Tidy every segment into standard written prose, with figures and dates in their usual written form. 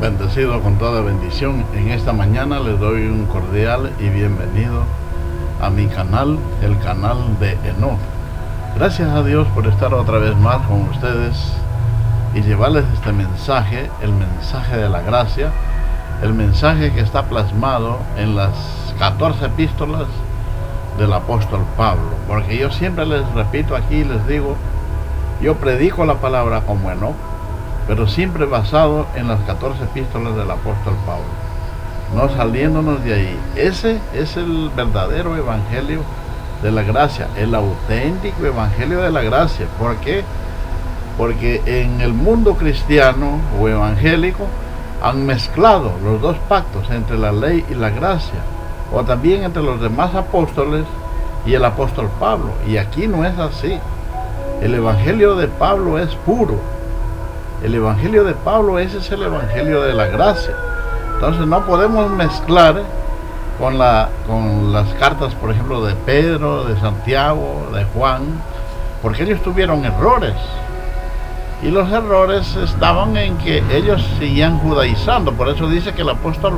Bendecido con toda bendición. En esta mañana les doy un cordial y bienvenido a mi canal, el canal de Enoch. Gracias a Dios por estar otra vez más con ustedes y llevarles este mensaje, el mensaje de la gracia, el mensaje que está plasmado en las 14 epístolas del apóstol Pablo. Porque yo siempre les repito aquí, les digo, yo predico la palabra como Enoch, pero siempre basado en las 14 epístolas del apóstol Pablo, no saliéndonos de ahí. Ese es el verdadero evangelio de la gracia, el auténtico evangelio de la gracia. ¿Por qué? Porque en el mundo cristiano o evangélico han mezclado los dos pactos entre la ley y la gracia, o también entre los demás apóstoles y el apóstol Pablo, y aquí no es así. El evangelio de Pablo es puro. El evangelio de Pablo, ese es el evangelio de la gracia. Entonces no podemos mezclar con las cartas, por ejemplo, de Pedro, de Santiago, de Juan, porque ellos tuvieron errores. Y los errores estaban en que ellos seguían judaizando. Por eso dice que el apóstol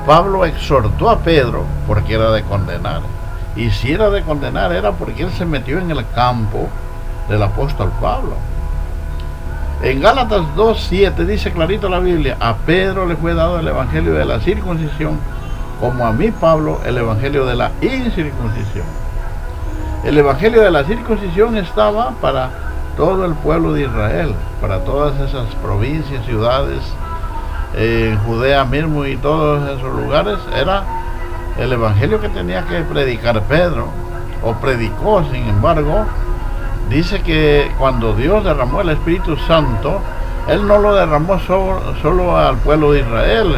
Pablo exhortó a Pedro porque era de condenar. Y si era de condenar era porque él se metió en el campo del apóstol Pablo. En Gálatas 2:7 dice clarito la Biblia: a Pedro le fue dado el evangelio de la circuncisión, como a mí, Pablo, el evangelio de la incircuncisión. El evangelio de la circuncisión estaba para todo el pueblo de Israel, para todas esas provincias, ciudades, en Judea mismo y todos esos lugares. Era el evangelio que tenía que predicar Pedro, o predicó. Sin embargo, dice que cuando Dios derramó el Espíritu Santo, Él no lo derramó solo al pueblo de Israel,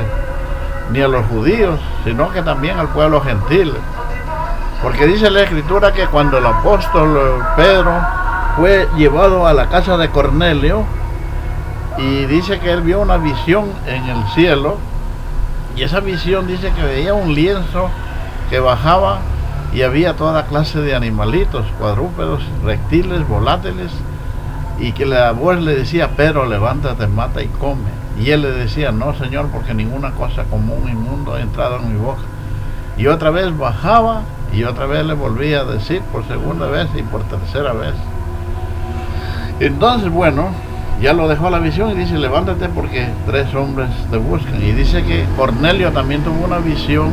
ni a los judíos, sino que también al pueblo gentil. Porque dice la Escritura que cuando el apóstol Pedro fue llevado a la casa de Cornelio, y dice que él vio una visión en el cielo, y esa visión dice que veía un lienzo que bajaba y había toda clase de animalitos, cuadrúpedos, reptiles, volátiles, y que la voz le decía: Pedro, levántate, mata y come. Y él le decía: no, Señor, porque ninguna cosa común inmundo ha entrado en mi boca. Y otra vez bajaba, y otra vez le volvía a decir, por segunda vez y por tercera vez. Entonces, bueno, ya lo dejó la visión y dice: levántate porque 3 hombres te buscan. Y dice que Cornelio también tuvo una visión,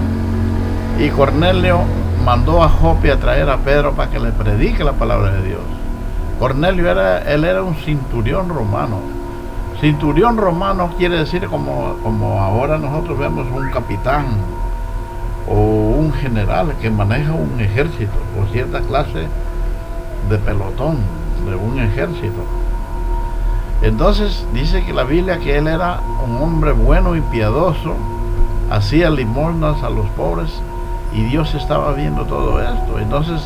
y Cornelio mandó a Jope a traer a Pedro para que le predique la palabra de Dios. Cornelio era un centurión romano. Centurión romano quiere decir como ahora nosotros vemos un capitán o un general que maneja un ejército o cierta clase de pelotón de un ejército. Entonces dice que la Biblia que él era un hombre bueno y piadoso, hacía limosnas a los pobres, y Dios estaba viendo todo esto. Entonces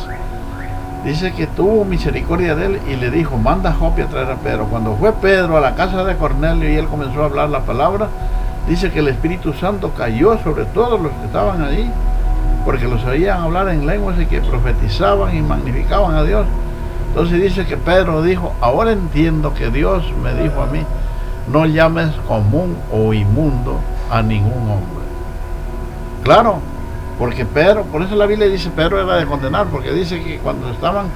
dice que tuvo misericordia de él y le dijo: manda a Jope a traer a Pedro. Cuando fue Pedro a la casa de Cornelio y él comenzó a hablar la palabra, dice que el Espíritu Santo cayó sobre todos los que estaban ahí, porque los oían hablar en lenguas y que profetizaban y magnificaban a Dios. Entonces dice que Pedro dijo: ahora entiendo que Dios me dijo a mí: no llames común o inmundo a ningún hombre. Claro, porque Pedro, por eso la Biblia dice Pedro era de condenar, porque dice que cuando estaban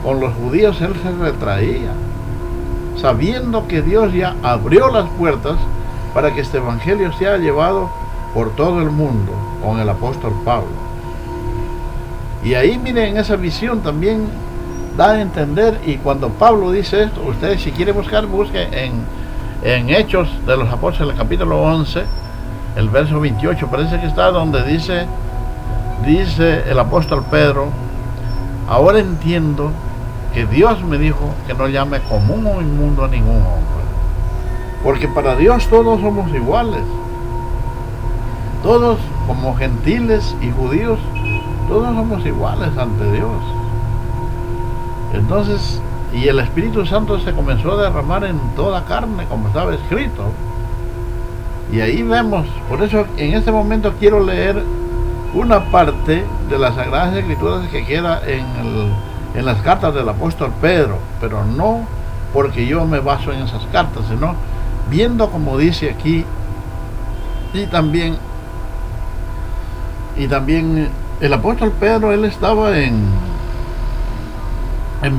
con los judíos él se retraía, sabiendo que Dios ya abrió las puertas para que este evangelio sea llevado por todo el mundo con el apóstol Pablo. Y ahí miren, en esa visión también da a entender, y cuando Pablo dice esto, ustedes si quieren buscar, busquen en Hechos de los Apóstoles, el capítulo 11, el verso 28, parece que está donde dice el apóstol Pedro: ahora entiendo que Dios me dijo que no llame común o inmundo a ningún hombre, porque para Dios todos somos iguales, todos como gentiles y judíos, todos somos iguales ante Dios. Entonces, y el Espíritu Santo se comenzó a derramar en toda carne, como estaba escrito. Y ahí vemos, por eso en este momento quiero leer una parte de las Sagradas Escrituras que queda en las cartas del apóstol Pedro, pero no porque yo me baso en esas cartas, sino viendo como dice aquí Y también el apóstol Pedro, él estaba en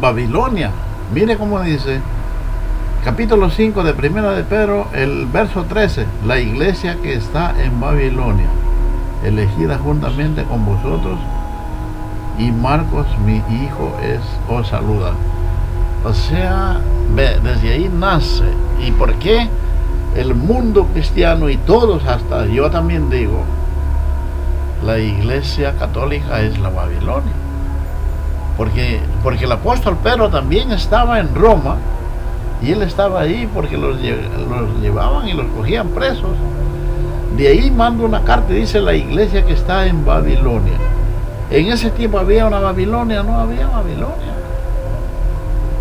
Babilonia. Mire cómo dice, capítulo 5 de Primera de Pedro, el verso 13, la iglesia que está en Babilonia, elegida juntamente con vosotros, y Marcos, mi hijo, os saluda. O sea, desde ahí nace. ¿Y por qué el mundo cristiano y todos, hasta yo también digo, la iglesia católica es la Babilonia? Porque el apóstol Pedro también estaba en Roma, y él estaba ahí porque los llevaban y los cogían presos. De ahí manda una carta y dice, la iglesia que está en Babilonia. En ese tiempo había una Babilonia, no había Babilonia.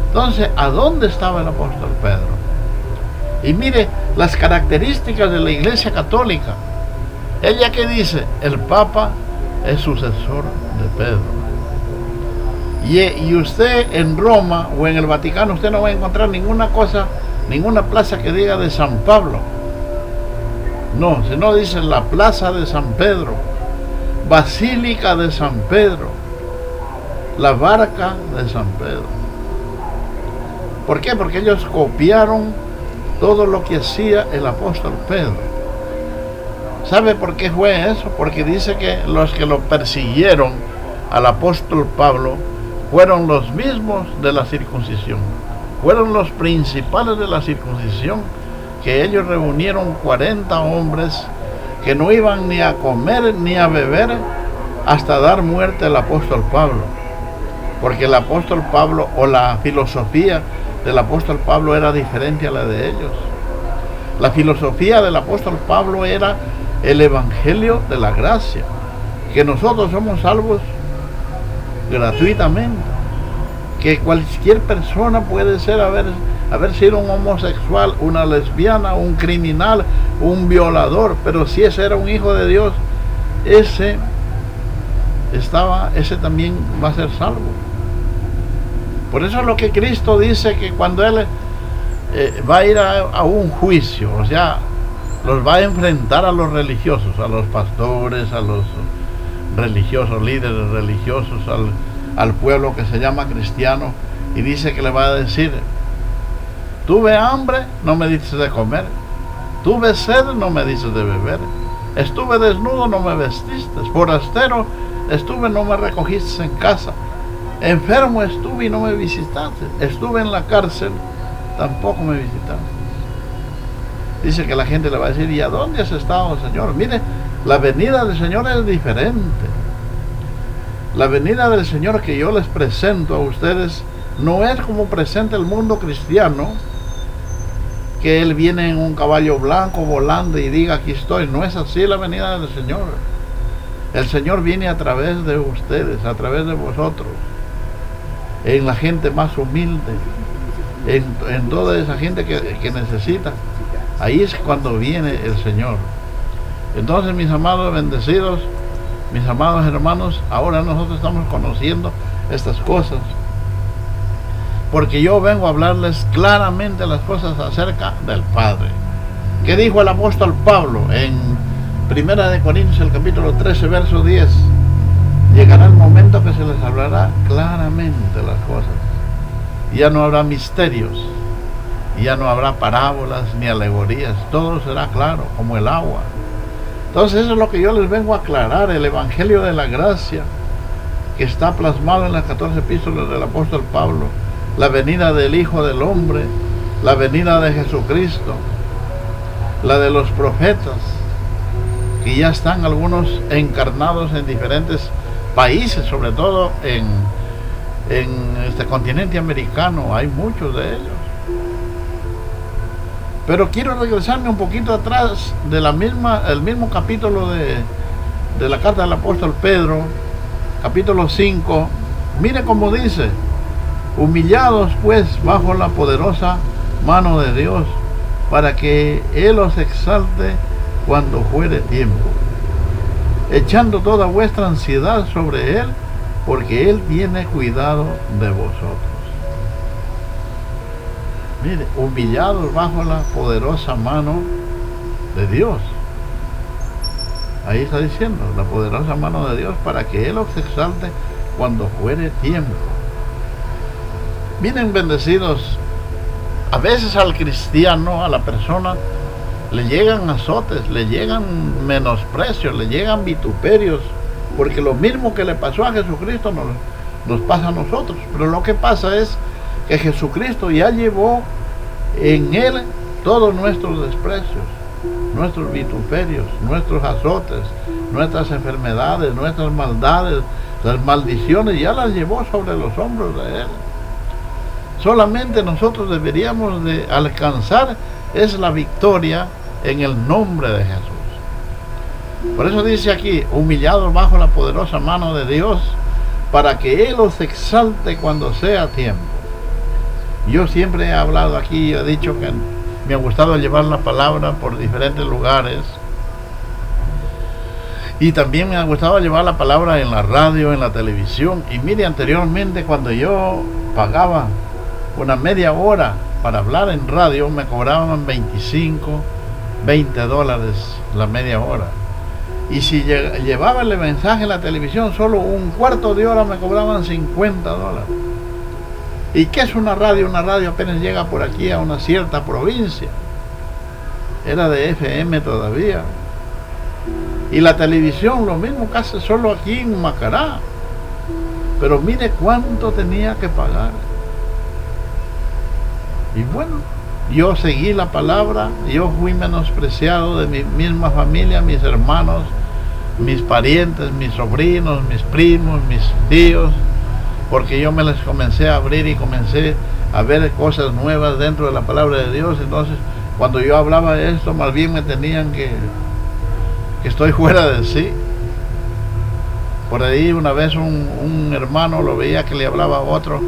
Entonces, ¿a dónde estaba el apóstol Pedro? Y mire las características de la iglesia católica. Ella que dice, el Papa es sucesor de Pedro. Y usted en Roma o en el Vaticano, usted no va a encontrar ninguna plaza que diga de San Pablo. No, sino dice la plaza de San Pedro, Basílica de San Pedro, la barca de San Pedro. ¿Por qué? Porque ellos copiaron todo lo que hacía el apóstol Pedro. ¿Sabe por qué fue eso? Porque dice que los que lo persiguieron al apóstol Pablo fueron los mismos de la circuncisión, fueron los principales de la circuncisión, que ellos reunieron 40 hombres que no iban ni a comer ni a beber hasta dar muerte al apóstol Pablo, porque el apóstol Pablo, o la filosofía del apóstol Pablo, era diferente a la de ellos. La filosofía del apóstol Pablo era el evangelio de la gracia, que nosotros somos salvos gratuitamente, que cualquier persona puede ser haber sido un homosexual, una lesbiana, un criminal, un violador, pero si ese era un hijo de Dios, ese también va a ser salvo. Por eso es lo que Cristo dice, que cuando Él va a ir a un juicio, o sea, los va a enfrentar a los religiosos, a los pastores, a los religiosos, líderes religiosos, al pueblo que se llama cristiano, y dice que le va a decir, tuve hambre, no me dices de comer, tuve sed, no me dices de beber, estuve desnudo, no me vestiste, forastero estuve, no me recogiste en casa, enfermo estuve y no me visitaste, estuve en la cárcel, tampoco me visitaste. Dice que la gente le va a decir, ¿y a dónde has estado, Señor? Mire, la venida del Señor es diferente. La venida del Señor que yo les presento a ustedes no es como presenta el mundo cristiano, que Él viene en un caballo blanco volando y diga, aquí estoy. No es así la venida del Señor. El Señor viene a través de ustedes, a través de vosotros, en la gente más humilde, en toda esa gente que necesita. Ahí es cuando viene el Señor. Entonces, mis amados bendecidos, mis amados hermanos, ahora nosotros estamos conociendo estas cosas, porque yo vengo a hablarles claramente las cosas acerca del Padre. ¿Qué dijo el apóstol Pablo en Primera de Corintios, el capítulo 13, verso 10? Llegará el momento que se les hablará claramente las cosas. Ya no habrá misterios, ya no habrá parábolas ni alegorías, todo será claro como el agua. Entonces eso es lo que yo les vengo a aclarar, el evangelio de la gracia, que está plasmado en las 14 epístolas del apóstol Pablo, la venida del Hijo del Hombre, la venida de Jesucristo, la de los profetas, que ya están algunos encarnados en diferentes países, sobre todo en este continente americano, hay muchos de ellos. Pero quiero regresarme un poquito atrás de el mismo capítulo de la carta del apóstol Pedro, capítulo 5. Mire cómo dice: humillados pues bajo la poderosa mano de Dios, para que Él os exalte cuando fuere tiempo, echando toda vuestra ansiedad sobre Él, porque Él tiene cuidado de vosotros. Mire, humillados bajo la poderosa mano de Dios. Ahí está diciendo, la poderosa mano de Dios para que Él os exalte cuando fuere tiempo. Miren, bendecidos, a veces al cristiano, a la persona, le llegan azotes, le llegan menosprecios, le llegan vituperios, porque lo mismo que le pasó a Jesucristo nos pasa a nosotros. Pero lo que pasa es que Jesucristo ya llevó en Él todos nuestros desprecios, nuestros vituperios, nuestros azotes, nuestras enfermedades, nuestras maldades, las maldiciones, ya las llevó sobre los hombros de Él. Solamente nosotros deberíamos de alcanzar es la victoria en el nombre de Jesús. Por eso dice aquí, humillados bajo la poderosa mano de Dios, para que Él os exalte cuando sea tiempo. Yo siempre he hablado aquí, he dicho que me ha gustado llevar la palabra por diferentes lugares. Y también me ha gustado llevar la palabra en la radio, en la televisión. Y mire, anteriormente cuando yo pagaba una media hora para hablar en radio, me cobraban 25, 20 dólares la media hora. Y si llevaba el mensaje en la televisión, solo un cuarto de hora me cobraban 50 dólares. ¿Y qué es una radio? Una radio apenas llega por aquí a una cierta provincia. Era de FM todavía. Y la televisión lo mismo, casi solo aquí en Macará. Pero mire cuánto tenía que pagar. Y bueno, yo seguí la palabra, yo fui menospreciado de mi misma familia, mis hermanos, mis parientes, mis sobrinos, mis primos, mis tíos, porque yo me les comencé a abrir y comencé a ver cosas nuevas dentro de la palabra de Dios. Entonces, cuando yo hablaba de esto, más bien me tenían que estoy fuera de sí. Por ahí una vez un hermano lo veía que le hablaba a otro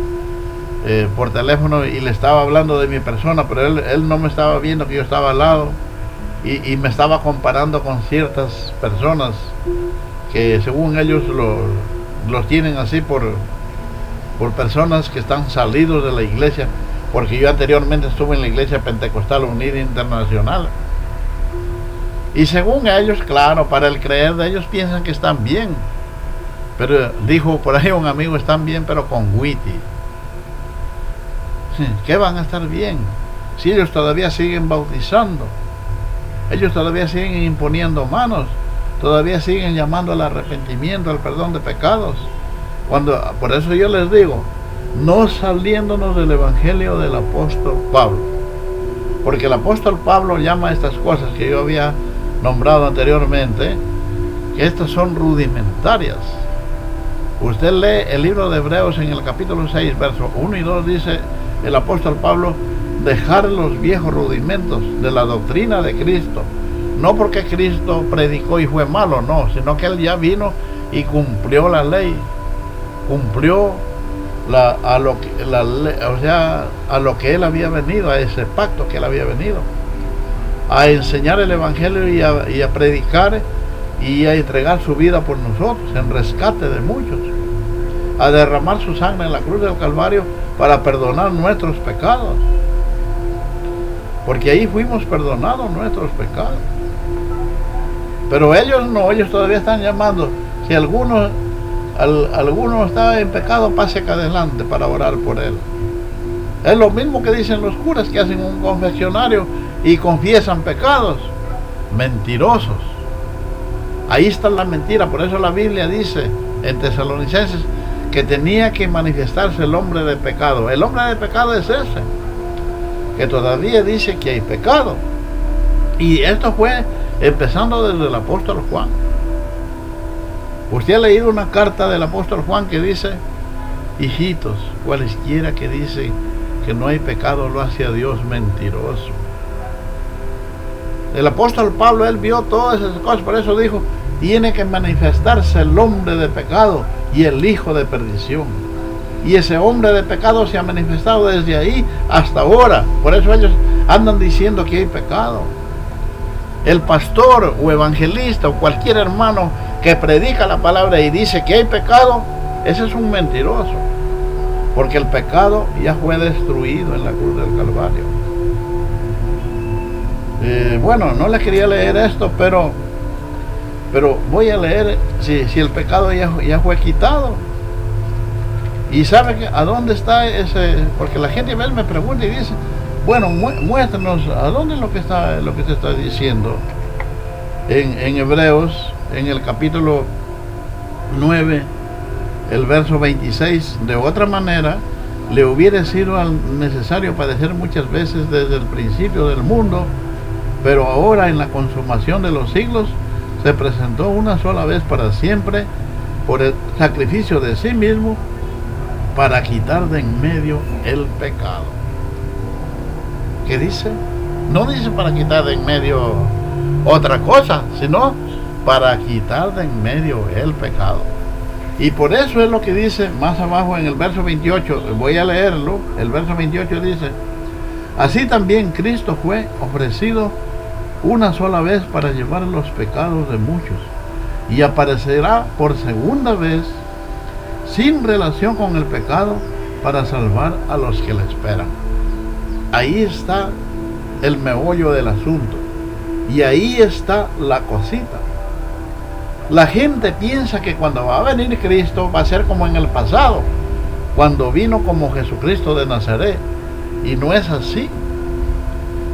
por teléfono y le estaba hablando de mi persona, pero él no me estaba viendo que yo estaba al lado y me estaba comparando con ciertas personas que según ellos los tienen así por personas que están salidos de la iglesia, porque yo anteriormente estuve en la iglesia Pentecostal Unida Internacional. Y según ellos, claro, para el creer de ellos piensan que están bien. Pero dijo por ahí un amigo, están bien pero con witty. ¿Qué van a estar bien? Si ellos todavía siguen bautizando, ellos todavía siguen imponiendo manos, todavía siguen llamando al arrepentimiento, al perdón de pecados. Por eso yo les digo, no saliéndonos del evangelio del apóstol Pablo, porque el apóstol Pablo llama a estas cosas que yo había nombrado anteriormente, que estas son rudimentarias. Usted lee el libro de Hebreos en el capítulo 6, versos 1 y 2, dice el apóstol Pablo, dejar los viejos rudimentos de la doctrina de Cristo, no porque Cristo predicó y fue malo, no, sino que Él ya vino y cumplió la ley, cumplió a lo que Él había venido, a ese pacto que Él había venido, a enseñar el evangelio y a predicar y a entregar su vida por nosotros en rescate de muchos, a derramar su sangre en la cruz del Calvario para perdonar nuestros pecados, porque ahí fuimos perdonados nuestros pecados. Pero ellos no, ellos todavía están llamando, si alguno está en pecado, pase acá adelante para orar por él. Es lo mismo que dicen los curas que hacen un confesionario y confiesan pecados. Mentirosos. Ahí está la mentira. Por eso la Biblia dice en Tesalonicenses que tenía que manifestarse el hombre de pecado. El hombre de pecado es ese, que todavía dice que hay pecado. Y esto fue empezando desde el apóstol Juan. Usted ha leído una carta del apóstol Juan que dice, hijitos, cualesquiera que dicen que no hay pecado lo hace a Dios mentiroso. El apóstol Pablo, él vio todas esas cosas, por eso dijo, tiene que manifestarse el hombre de pecado y el hijo de perdición. Y ese hombre de pecado se ha manifestado desde ahí hasta ahora. Por eso ellos andan diciendo que hay pecado. El pastor o evangelista o cualquier hermano que predica la palabra y dice que hay pecado, ese es un mentiroso, porque el pecado ya fue destruido en la cruz del Calvario. Bueno, no le quería leer esto, pero Pero voy a leer si el pecado ya fue quitado. Y sabe que a dónde está ese, porque la gente a veces me pregunta y dice, bueno, muéstranos a dónde es lo que se está diciendo en Hebreos, en el capítulo 9, el verso 26. De otra manera, le hubiera sido necesario padecer muchas veces desde el principio del mundo, pero ahora en la consumación de los siglos se presentó una sola vez para siempre por el sacrificio de sí mismo para quitar de en medio el pecado. ¿Qué dice? No dice para quitar de en medio otra cosa, sino para quitar de en medio el pecado. Y por eso es lo que dice más abajo en el verso 28, voy a leerlo, el verso 28 dice, así también Cristo fue ofrecido una sola vez para llevar los pecados de muchos, y aparecerá por segunda vez sin relación con el pecado para salvar a los que le esperan. Ahí está el meollo del asunto, y ahí está la cosita. La gente piensa que cuando va a venir Cristo va a ser como en el pasado, cuando vino como Jesucristo de Nazaret, y no es así.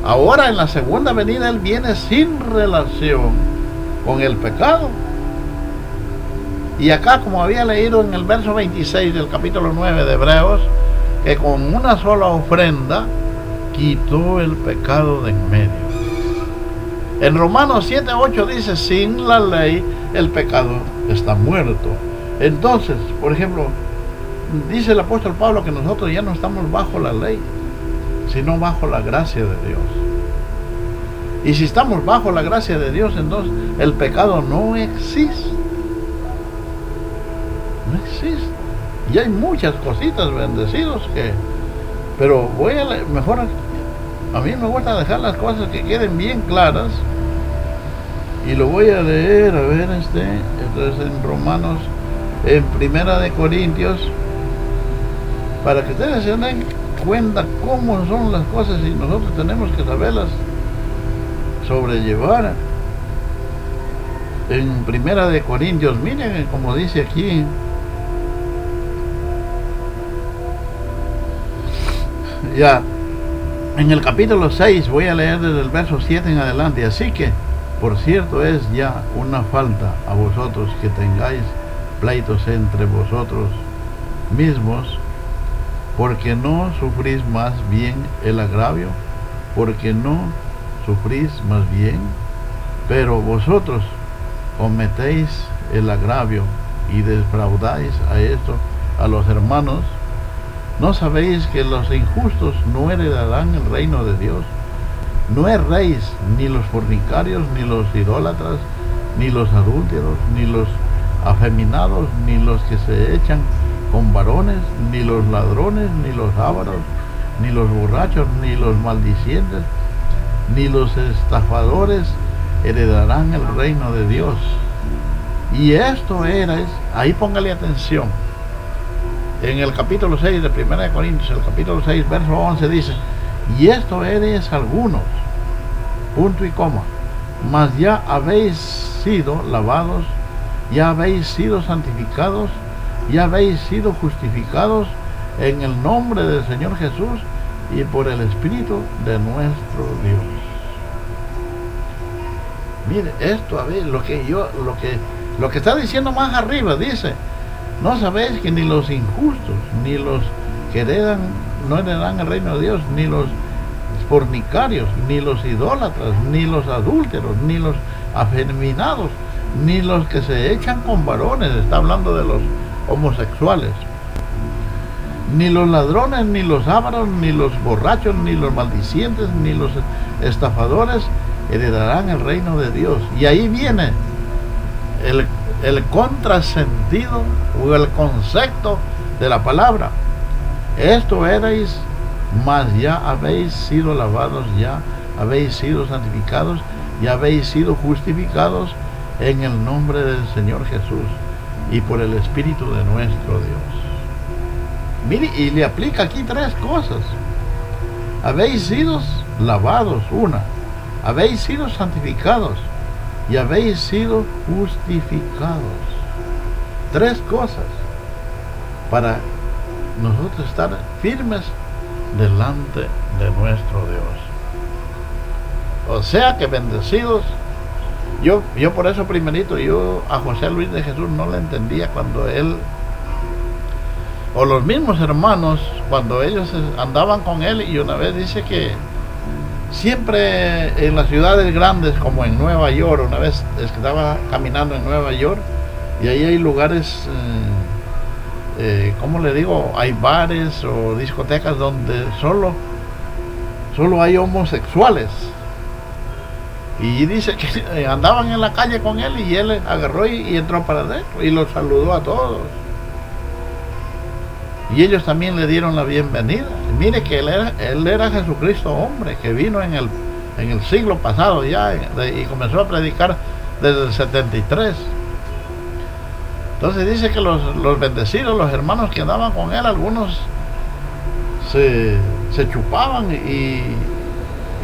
Ahora en la segunda venida Él viene sin relación con el pecado. Y acá, como había leído en el verso 26 del capítulo 9 de Hebreos, que con una sola ofrenda quitó el pecado de en medio. En Romanos 7:8 dice, sin la ley el pecado está muerto. Entonces, por ejemplo, dice el apóstol Pablo que nosotros ya no estamos bajo la ley, sino bajo la gracia de Dios. Y si estamos bajo la gracia de Dios, entonces el pecado no existe. No existe. Y hay muchas cositas, bendecidos, pero voy a leer, mejor, a mí me gusta dejar las cosas que queden bien claras. Y lo voy a leer, a ver, entonces en Romanos, en Primera de Corintios, para que ustedes se den cuenta cómo son las cosas y nosotros tenemos que saberlas sobrellevar. En Primera de Corintios, miren como dice aquí, ya en el capítulo 6, voy a leer desde el verso 7 en adelante. Así que, por cierto, es ya una falta a vosotros que tengáis pleitos entre vosotros mismos, porque no sufrís más bien el agravio, porque no sufrís más bien, pero vosotros cometéis el agravio y defraudáis a los hermanos. ¿No sabéis que los injustos no heredarán el reino de Dios? No erréis, ni los fornicarios, ni los idólatras, ni los adúlteros, ni los afeminados, ni los que se echan con varones, ni los ladrones, ni los ávaros, ni los borrachos, ni los maldicientes, ni los estafadores heredarán el reino de Dios. Y esto era, ahí póngale atención, en el capítulo 6 de 1 Corintios, el capítulo 6, verso 11 dice, y esto eres algunos, punto y coma, mas ya habéis sido lavados, ya habéis sido santificados, ya habéis sido justificados en el nombre del Señor Jesús y por el Espíritu de nuestro Dios. Mire, esto, a ver, lo que está diciendo más arriba, dice, no sabéis que ni los injustos, ni los que no heredarán el reino de Dios, ni los fornicarios, ni los idólatras, ni los adúlteros, ni los afeminados, ni los que se echan con varones, está hablando de los homosexuales, ni los ladrones, ni los ávaros, ni los borrachos, ni los maldicientes, ni los estafadores heredarán el reino de Dios. Y ahí viene el contrasentido o el concepto de la palabra. Esto erais, mas ya habéis sido lavados, ya habéis sido santificados, ya habéis sido justificados en el nombre del Señor Jesús y por el Espíritu de nuestro Dios. Mire, y le aplica aquí tres cosas. Habéis sido lavados, una. Habéis sido santificados y habéis sido justificados. 3 cosas para nosotros estar firmes delante de nuestro Dios. O sea que bendecidos. Yo por eso primerito, yo a José Luis de Jesús no le entendía cuando él, o los mismos hermanos, cuando ellos andaban con él, y una vez dice que siempre en las ciudades grandes, como en Nueva York, una vez estaba caminando en Nueva York, y ahí hay lugares, ¿cómo le digo? Hay bares o discotecas donde solo hay homosexuales. Y dice que andaban en la calle con él y él agarró y entró para adentro y los saludó a todos. Y ellos también le dieron la bienvenida. Mire que él era Jesucristo hombre, que vino en el siglo pasado ya y comenzó a predicar desde el 73. Entonces dice que los bendecidos, los hermanos que andaban con él, algunos se chupaban y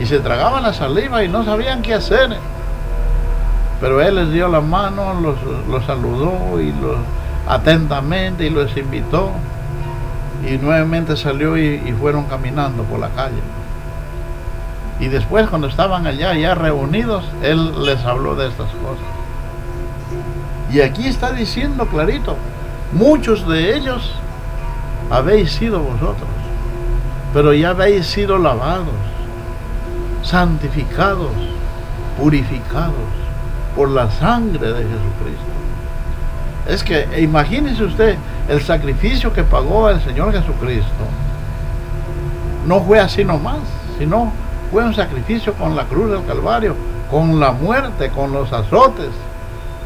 se tragaban la saliva y no sabían qué hacer. Pero él les dio la mano, los saludó y atentamente y los invitó. Y nuevamente salió y fueron caminando por la calle. Y después, cuando estaban allá ya reunidos, él les habló de estas cosas. Y aquí está diciendo clarito: muchos de ellos habéis sido vosotros, pero ya habéis sido lavados, santificados, purificados por la sangre de Jesucristo. Es que imagínese usted el sacrificio que pagó el Señor Jesucristo. No fue así nomás, sino fue un sacrificio con la cruz del Calvario, con la muerte, con los azotes,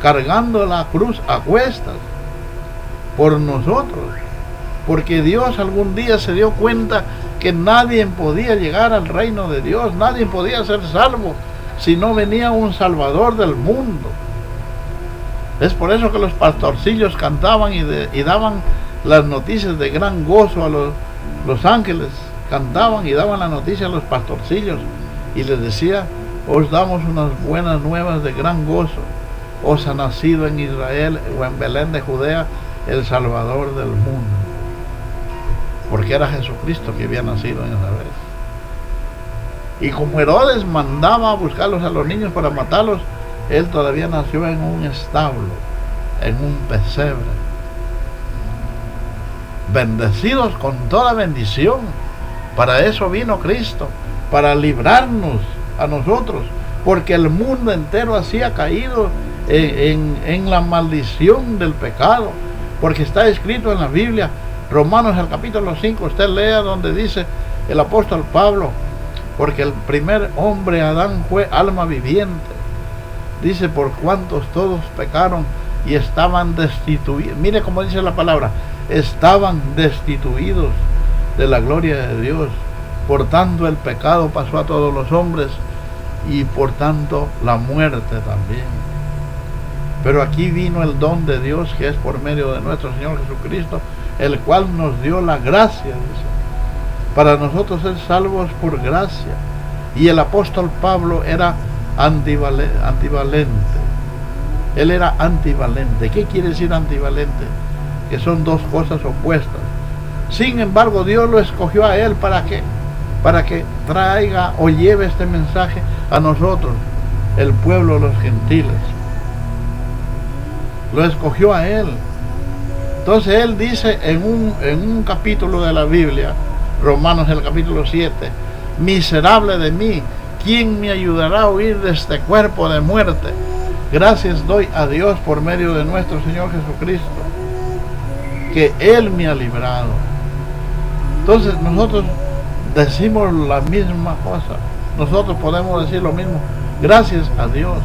cargando la cruz a cuestas por nosotros, porque Dios algún día se dio cuenta que nadie podía llegar al reino de Dios, nadie podía ser salvo si no venía un Salvador del mundo. Es por eso que los pastorcillos cantaban y daban las noticias de gran gozo a los ángeles. Cantaban y daban la noticia a los pastorcillos y les decía: os damos unas buenas nuevas de gran gozo. Os ha nacido en Israel o en Belén de Judea el Salvador del mundo. Porque era Jesucristo que había nacido en esa vez. Y como Herodes mandaba a buscarlos a los niños para matarlos, él todavía nació en un establo, en un pesebre. Bendecidos con toda bendición. Para eso vino Cristo, para librarnos a nosotros, porque el mundo entero así ha caído en la maldición del pecado, porque está escrito en la Biblia, Romanos el capítulo 5, usted lea donde dice el apóstol Pablo: porque el primer hombre, Adán, fue alma viviente. Dice: por cuantos todos pecaron y estaban destituidos. Mire cómo dice la palabra: estaban destituidos de la gloria de Dios. Por tanto el pecado pasó a todos los hombres y por tanto la muerte también. Pero aquí vino el don de Dios, que es por medio de nuestro Señor Jesucristo, el cual nos dio la gracia, dice, para nosotros ser salvos por gracia. Y el apóstol Pablo era antivalente. Él era antivalente. ¿Qué quiere decir antivalente? Que son dos cosas opuestas. Sin embargo, Dios lo escogió a él para que traiga o lleve este mensaje a nosotros, el pueblo de los gentiles. Lo escogió a él. Entonces él dice en un capítulo de la Biblia, Romanos el capítulo 7: miserable de mí, ¿quién me ayudará a huir de este cuerpo de muerte? Gracias doy a Dios por medio de nuestro Señor Jesucristo, que Él me ha librado. Entonces nosotros decimos la misma cosa. Nosotros podemos decir lo mismo: gracias a Dios.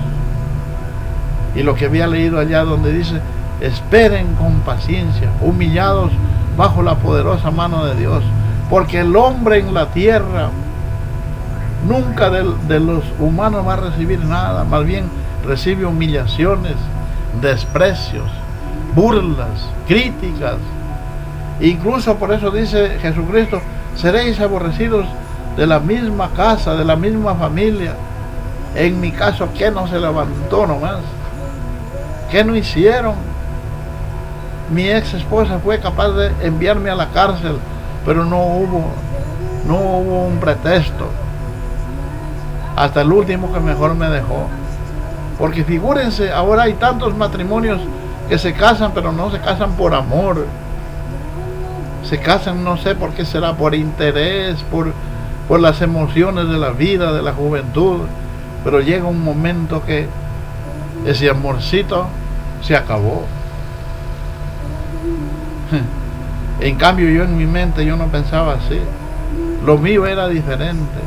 Y lo que había leído allá donde dice: esperen con paciencia, humillados bajo la poderosa mano de Dios, porque el hombre en la tierra nunca de los humanos va a recibir nada, más bien recibe humillaciones, desprecios, burlas, críticas. Incluso por eso dice Jesucristo: seréis aborrecidos de la misma casa, de la misma familia. En mi caso, ¿qué no se levantó nomás? ¿Qué no hicieron? Mi ex esposa fue capaz de enviarme a la cárcel, pero no hubo un pretexto. Hasta el último que mejor me dejó. Porque figúrense, ahora hay tantos matrimonios que se casan, pero no se casan por amor. Se casan, no sé por qué será, por interés, por las emociones de la vida, de la juventud. Pero llega un momento que ese amorcito se acabó. En cambio, yo en mi mente yo no pensaba así. Lo mío era diferente.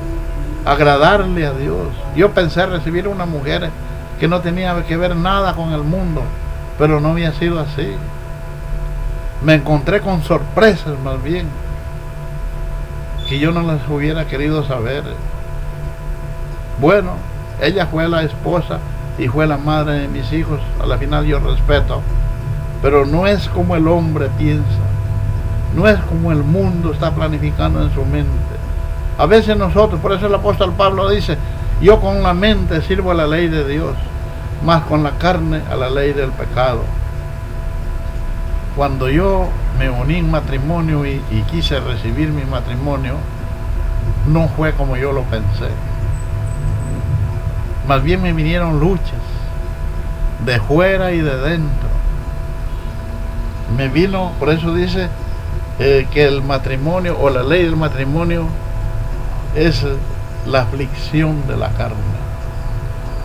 Agradarle a Dios. Yo pensé recibir una mujer que no tenía que ver nada con el mundo, pero no había sido así. Me encontré con sorpresas más bien, que yo no las hubiera querido saber. Bueno, ella fue la esposa y fue la madre de mis hijos. A la final yo respeto, pero no es como el hombre piensa, no es como el mundo está planificando en su mente. A veces nosotros, por eso el apóstol Pablo dice, yo con la mente sirvo a la ley de Dios, más con la carne a la ley del pecado. Cuando yo me uní en matrimonio y quise recibir mi matrimonio, no fue como yo lo pensé. Más bien me vinieron luchas, de fuera y de dentro. Me vino, por eso dice que el matrimonio o la ley del matrimonio es la aflicción de la carne.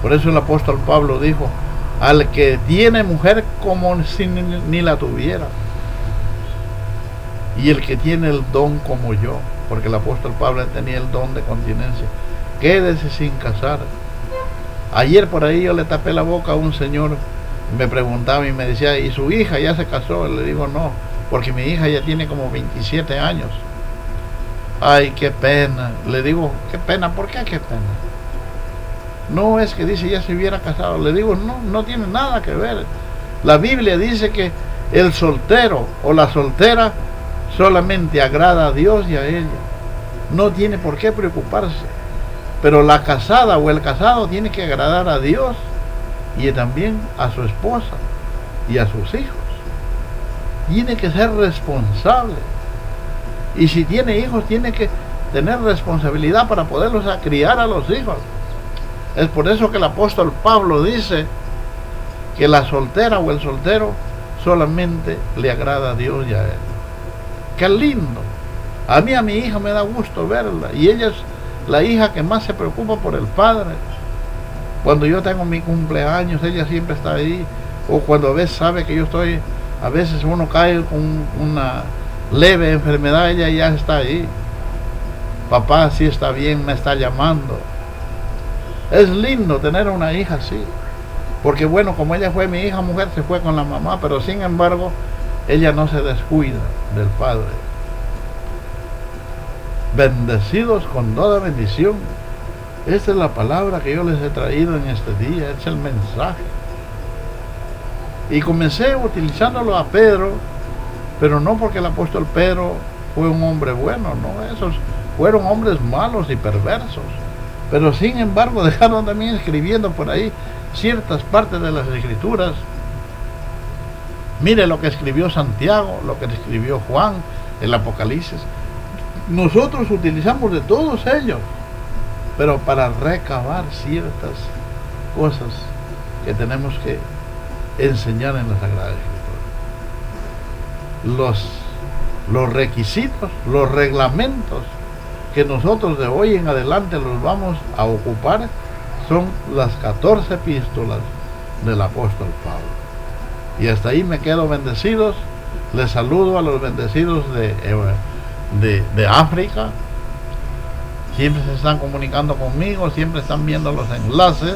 Por eso el apóstol Pablo dijo, al que tiene mujer como si ni la tuviera, y el que tiene el don como yo, porque el apóstol Pablo tenía el don de continencia, quédese sin casar. Ayer por ahí yo le tapé la boca a un señor, me preguntaba y me decía, ¿y su hija ya se casó? Le digo, no, porque mi hija ya tiene como 27 años. Ay, qué pena. Le digo, qué pena, ¿por qué qué pena? No es que dice ya se hubiera casado. Le digo, no tiene nada que ver. La Biblia dice que el soltero o la soltera solamente agrada a Dios y a ella. No tiene por qué preocuparse. Pero la casada o el casado tiene que agradar a Dios y también a su esposa y a sus hijos. Tiene que ser responsable. Y si tiene hijos, tiene que tener responsabilidad para poderlos criar a los hijos. Es por eso que el apóstol Pablo dice que la soltera o el soltero solamente le agrada a Dios y a él. ¡Qué lindo! A mi hija me da gusto verla, y ella es la hija que más se preocupa por el padre. Cuando yo tengo mi cumpleaños, ella siempre está ahí. O cuando a veces sabe que yo estoy, a veces uno cae con una leve enfermedad, ella ya está ahí. Papá, sí está bien, me está llamando. Es lindo tener una hija así, porque bueno, como ella fue mi hija mujer, se fue con la mamá, pero sin embargo ella no se descuida del padre. Bendecidos con toda bendición. Esta es la palabra que yo les he traído en este día, es el mensaje. Y comencé utilizándolo a Pedro, pero no porque el apóstol Pedro fue un hombre bueno, no, esos fueron hombres malos y perversos. Pero sin embargo dejaron también escribiendo por ahí ciertas partes de las escrituras. Mire lo que escribió Santiago, lo que escribió Juan, el Apocalipsis. Nosotros utilizamos de todos ellos, pero para recabar ciertas cosas que tenemos que enseñar en la Sagrada Escritura. Los requisitos, los reglamentos que nosotros de hoy en adelante los vamos a ocupar son las 14 epístolas del apóstol Pablo. Y hasta ahí me quedo bendecidos. Les saludo a los bendecidos de África. Siempre se están comunicando conmigo, siempre están viendo los enlaces,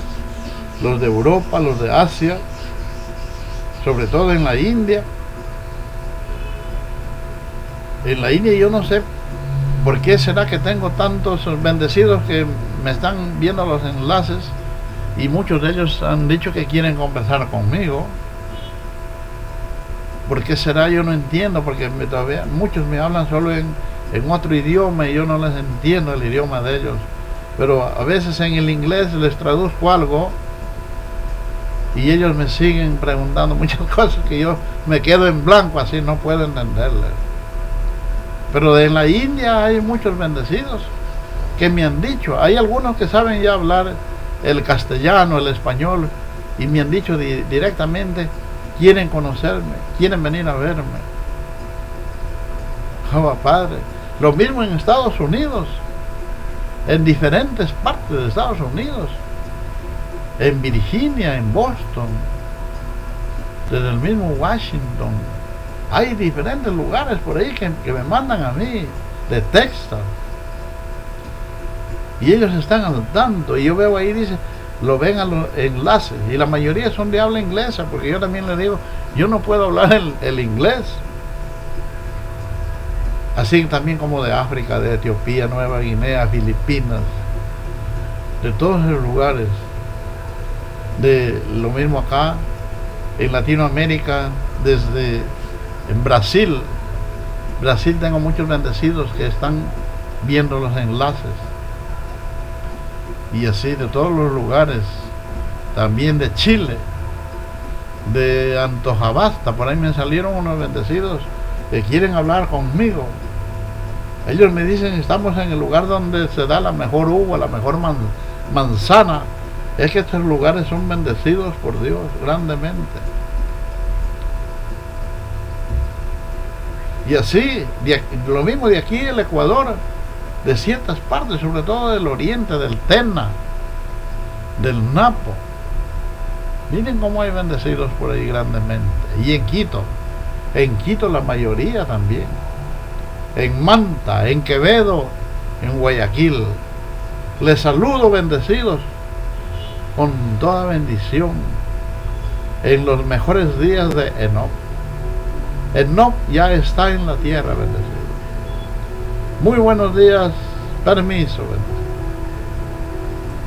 los de Europa, los de Asia, sobre todo en la India. En la India yo no sé por qué será que tengo tantos bendecidos que me están viendo los enlaces, y muchos de ellos han dicho que quieren conversar conmigo. ¿Por qué será? Yo no entiendo, porque todavía muchos me hablan solo en otro idioma y yo no les entiendo el idioma de ellos. pero a veces en el inglés les traduzco algo y ellos me siguen preguntando muchas cosas que yo me quedo en blanco, así no puedo entenderle. Pero en la India hay muchos bendecidos que me han dicho, hay algunos que saben ya hablar el castellano, el español, y me han dicho directamente, quieren conocerme, quieren venir a verme. Oh, Padre. Lo mismo en Estados Unidos, en diferentes partes de Estados Unidos, en Virginia, en Boston, desde el mismo Washington. Hay diferentes lugares por ahí que me mandan a mí, de Texas. Y ellos están al tanto. Y yo veo ahí, dice, lo ven a los enlaces. Y la mayoría son de habla inglesa, porque yo también les digo, yo no puedo hablar el inglés. Así también como de África, de Etiopía, Nueva Guinea, Filipinas, de todos esos lugares. De lo mismo acá, en Latinoamérica, desde en Brasil tengo muchos bendecidos que están viendo los enlaces. Y así de todos los lugares, también de Chile, de Antofagasta, por ahí me salieron unos bendecidos que quieren hablar conmigo. Ellos me dicen, estamos en el lugar donde se da la mejor uva, la mejor manzana. Es que estos lugares son bendecidos por Dios grandemente. Y así, lo mismo de aquí, el Ecuador, de ciertas partes, sobre todo del oriente, del Tena, del Napo. Miren cómo hay bendecidos por ahí grandemente. Y en Quito la mayoría también. En Manta, en Quevedo, en Guayaquil. Les saludo bendecidos con toda bendición en los mejores días de Enoc. Enoc ya está en la tierra, bendecido. Muy buenos días, permiso, bendecido.